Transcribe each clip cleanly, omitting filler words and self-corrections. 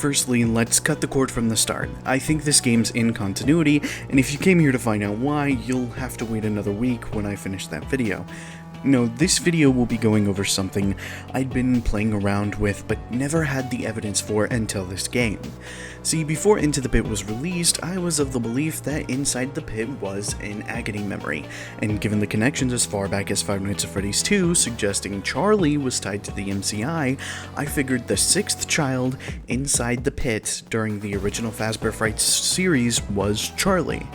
Firstly, let's cut the cord from the start. I think this game's in continuity, and if you came here to find out why, you'll have to wait another week when I finish that video. No, this video will be going over something I'd been playing around with but never had the evidence for until this game. See, before Into the Pit was released, I was of the belief that Inside the Pit was an agony memory, and given the connections as far back as Five Nights at Freddy's 2 suggesting Charlie was tied to the MCI, I figured the sixth child inside the pit during the original Fazbear Frights series was Charlie.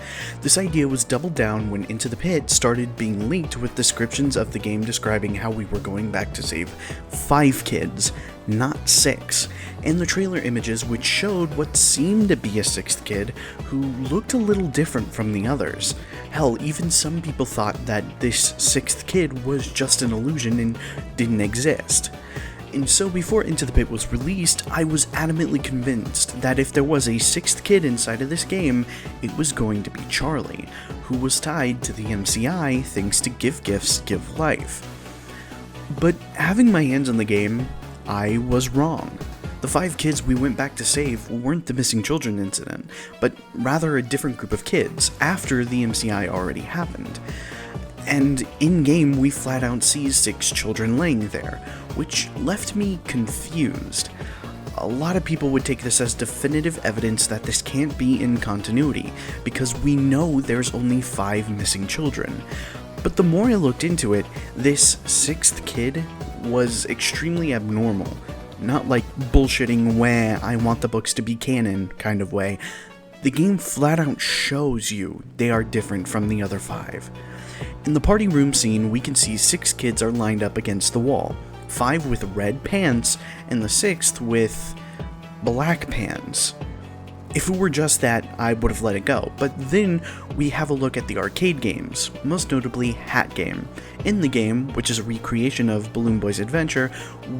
This idea was doubled down when Into the Pit started being leaked with descriptions of the game describing how we were going back to save 5 kids, not 6, and the trailer images which showed what seemed to be a 6th kid who looked a little different from the others. Hell, even some people thought that this 6th kid was just an illusion and didn't exist. And so before Into the Pit was released, I was adamantly convinced that if there was a 6th kid inside of this game, it was going to be Charlie, who was tied to the MCI thanks to Give Gifts, Give Life. But having my hands on the game, I was wrong. The 5 kids we went back to save weren't the missing children incident, but rather a different group of kids after the MCI already happened. And in-game, we flat out see 6 children laying there, which left me confused. A lot of people would take this as definitive evidence that this can't be in continuity, because we know there's only 5 missing children. But the more I looked into it, this 6th kid was extremely abnormal. Not like bullshitting where I want the books to be canon kind of way. The game flat out shows you they are different from the other 5. In the party room scene, we can see 6 kids are lined up against the wall, 5 with red pants, and the 6th with black pants. If it were just that, I would have let it go, but then we have a look at the arcade games, most notably Hat Game. In the game, which is a recreation of Balloon Boy's Adventure,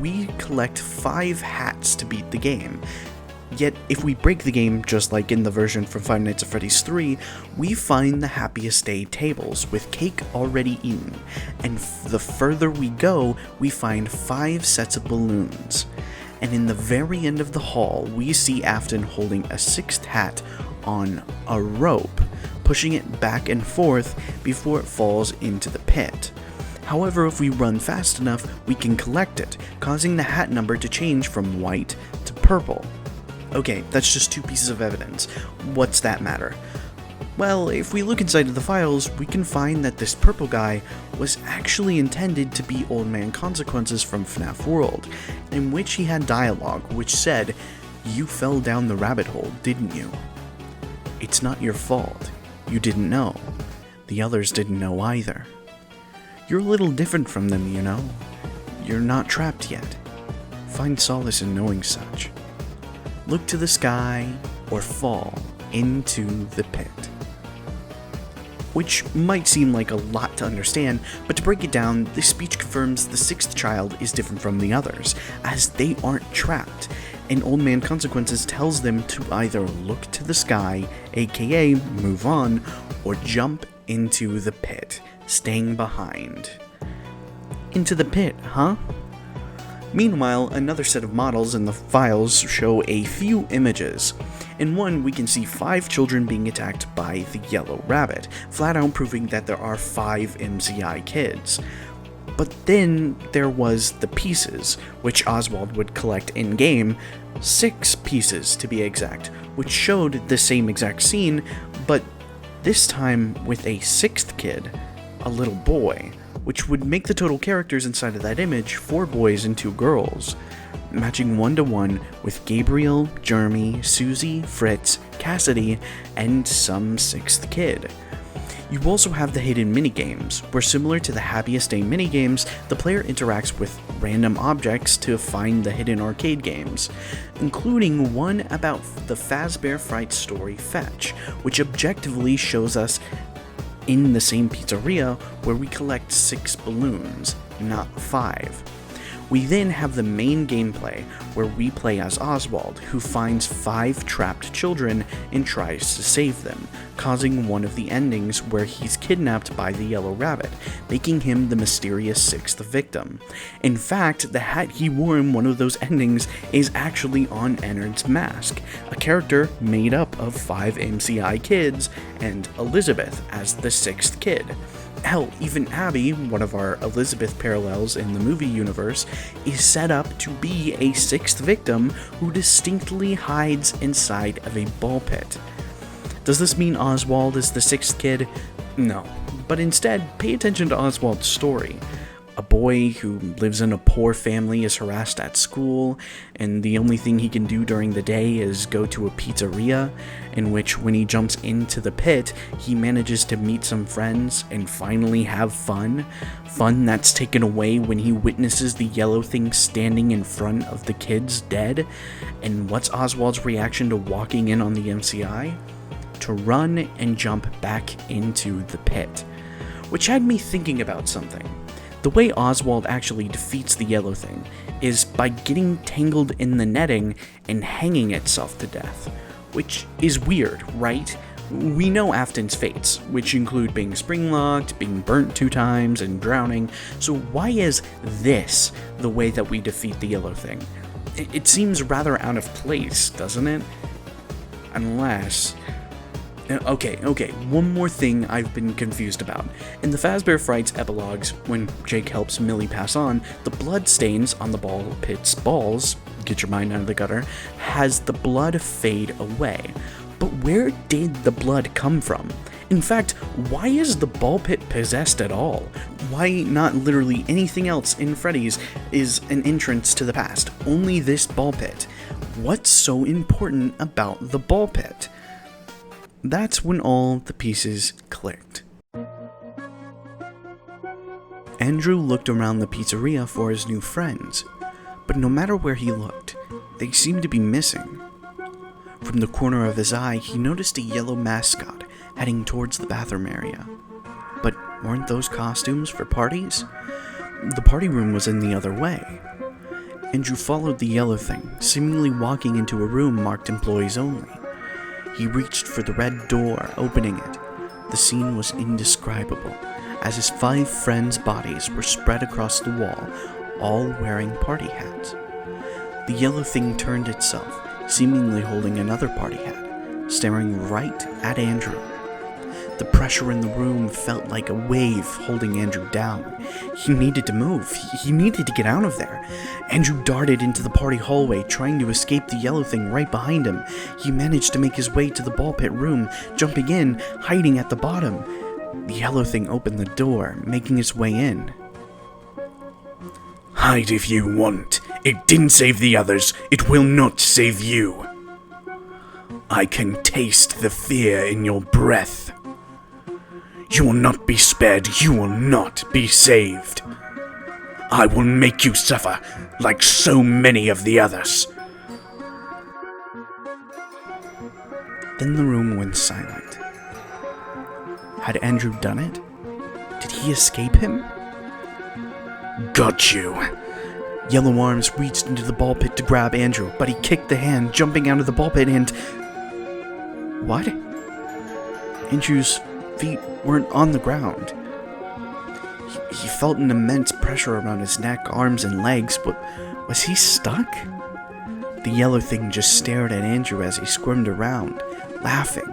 we collect 5 hats to beat the game. Yet, if we break the game, just like in the version from Five Nights at Freddy's 3, we find the Happiest Day tables with cake already eaten, and the further we go, we find 5 sets of balloons. And in the very end of the hall, we see Afton holding a 6th hat on a rope, pushing it back and forth before it falls into the pit. However, if we run fast enough, we can collect it, causing the hat number to change from white to purple. Okay, that's just 2 pieces of evidence. What's that matter? Well, if we look inside of the files, we can find that this purple guy was actually intended to be Old Man Consequences from FNAF World, in which he had dialogue which said, "You fell down the rabbit hole, didn't you? It's not your fault. You didn't know. The others didn't know either. You're a little different from them, you know. You're not trapped yet. Find solace in knowing such. Look to the sky or fall into the pit." Which might seem like a lot to understand, but to break it down, this speech confirms the 6th child is different from the others, as they aren't trapped, and Old Man Consequences tells them to either look to the sky, aka move on, or jump into the pit, staying behind. Into the pit, huh? Meanwhile, another set of models in the files show a few images. In one, we can see 5 children being attacked by the yellow rabbit, flat out proving that there are 5 MCI kids. But then there was the pieces, which Oswald would collect in-game, 6 pieces to be exact, which showed the same exact scene, but this time with a 6th kid, a little boy, which would make the total characters inside of that image 4 boys and 2 girls, matching 1-to-1 with Gabriel, Jeremy, Susie, Fritz, Cassidy, and some 6th kid. You also have the hidden minigames, where similar to the Happiest Day minigames, the player interacts with random objects to find the hidden arcade games, including one about the Fazbear Frights story Fetch, which objectively shows us in the same pizzeria where we collect 6 balloons, not 5. We then have the main gameplay, where we play as Oswald, who finds 5 trapped children and tries to save them, causing one of the endings where he's kidnapped by the yellow rabbit, making him the mysterious 6th victim. In fact, the hat he wore in one of those endings is actually on Ennard's mask, a character made up of 5 MCI kids, and Elizabeth as the 6th kid. Hell, even Abby, one of our Elizabeth parallels in the movie universe, is set up to be a 6th victim who distinctly hides inside of a ball pit. Does this mean Oswald is the 6th kid? No, but instead, pay attention to Oswald's story. A boy who lives in a poor family is harassed at school, and the only thing he can do during the day is go to a pizzeria, in which when he jumps into the pit, he manages to meet some friends and finally have fun. Fun that's taken away when he witnesses the yellow thing standing in front of the kids dead. And what's Oswald's reaction to walking in on the MCI? To run and jump back into the pit. Which had me thinking about something. The way Oswald actually defeats the yellow thing is by getting tangled in the netting and hanging itself to death. Which is weird, right? We know Afton's fates, which include being springlocked, being burnt 2 times, and drowning, so why is this the way that we defeat the yellow thing? It seems rather out of place, doesn't it? Unless... Okay, one more thing I've been confused about. In the Fazbear Frights epilogues, when Jake helps Millie pass on, the blood stains on the ball pit's balls, get your mind out of the gutter, has the blood fade away. But where did the blood come from? In fact, why is the ball pit possessed at all? Why not literally anything else in Freddy's is an entrance to the past? Only this ball pit. What's so important about the ball pit? That's when all the pieces clicked. Andrew looked around the pizzeria for his new friends, but no matter where he looked, they seemed to be missing. From the corner of his eye, he noticed a yellow mascot heading towards the bathroom area. But weren't those costumes for parties? The party room was in the other way. Andrew followed the yellow thing, seemingly walking into a room marked employees only. He reached for the red door, opening it. The scene was indescribable, as his 5 friends' bodies were spread across the wall, all wearing party hats. The yellow thing turned itself, seemingly holding another party hat, staring right at Andrew. The pressure in the room felt like a wave holding Andrew down. He needed to move. He needed to get out of there. Andrew darted into the party hallway, trying to escape the yellow thing right behind him. He managed to make his way to the ball pit room, jumping in, hiding at the bottom. The yellow thing opened the door, making its way in. Hide if you want. It didn't save the others. It will not save you. I can taste the fear in your breath. You will not be spared. You will not be saved. I will make you suffer like so many of the others. Then the room went silent. Had Andrew done it? Did he escape him? Got you. Yellow arms reached into the ball pit to grab Andrew, but he kicked the hand, jumping out of the ball pit and... What? Andrew's feet weren't on the ground. He felt an immense pressure around his neck, arms, and legs, but was he stuck? The yellow thing just stared at Andrew as he squirmed around, laughing.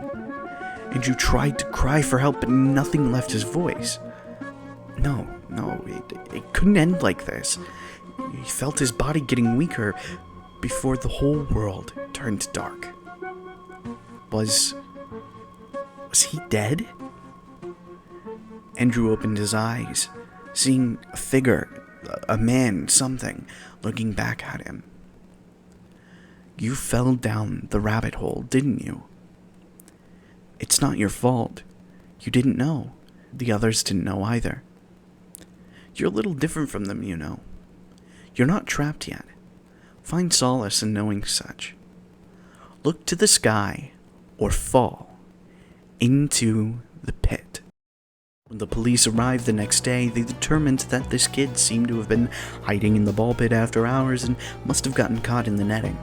Andrew tried to cry for help, but nothing left his voice. No, it couldn't end like this. He felt his body getting weaker before the whole world turned dark. Was he dead? Andrew opened his eyes, seeing a figure, a man, something, looking back at him. You fell down the rabbit hole, didn't you? It's not your fault. You didn't know. The others didn't know either. You're a little different from them, you know. You're not trapped yet. Find solace in knowing such. Look to the sky, or fall into the pit. When the police arrived the next day, they determined that this kid seemed to have been hiding in the ball pit after hours and must have gotten caught in the netting.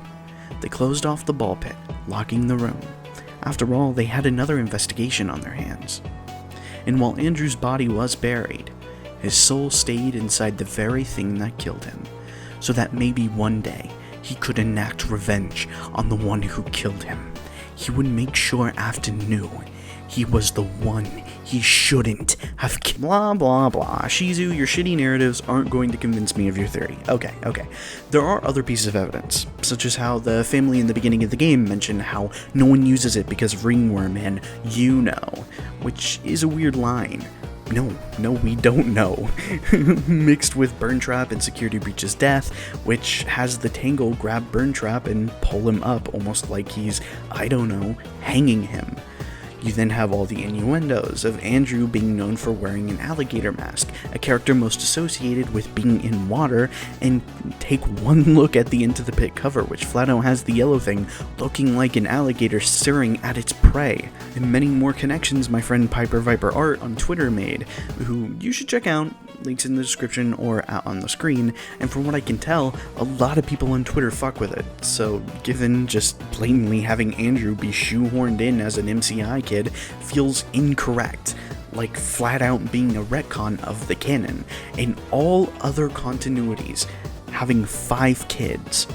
They closed off the ball pit, locking the room. After all, they had another investigation on their hands. And while Andrew's body was buried, his soul stayed inside the very thing that killed him, so that maybe one day he could enact revenge on the one who killed him. He would make sure Afton knew he was the one he shouldn't have killed. Blah, blah, blah. Shizu, your shitty narratives aren't going to convince me of your theory. Okay. There are other pieces of evidence, such as how the family in the beginning of the game mentioned how no one uses it because of ringworm and you know, which is a weird line. No, we don't know. Mixed with Burntrap and Security Breach's death, which has the Tangle grab Burntrap and pull him up almost like he's, I don't know, hanging him. You then have all the innuendos of Andrew being known for wearing an alligator mask, a character most associated with being in water, and take one look at the Into the Pit cover, which flat out has the yellow thing looking like an alligator staring at its prey. And many more connections my friend Piper Viper Art on Twitter made, who you should check out, links in the description or out on the screen, and from what I can tell, a lot of people on Twitter fuck with it, so given just blatantly having Andrew be shoehorned in as an MCI kid feels incorrect, like flat out being a retcon of the canon. In all other continuities, having 5 kids,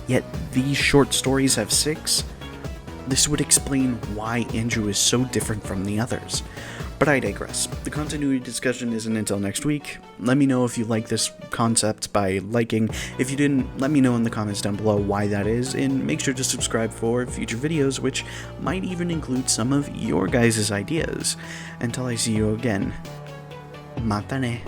yet these short stories have 6? This would explain why Andrew is so different from the others. But I digress. The continuity discussion isn't until next week. Let me know if you like this concept by liking. If you didn't, let me know in the comments down below why that is, and make sure to subscribe for future videos, which might even include some of your guys' ideas. Until I see you again, mata ne.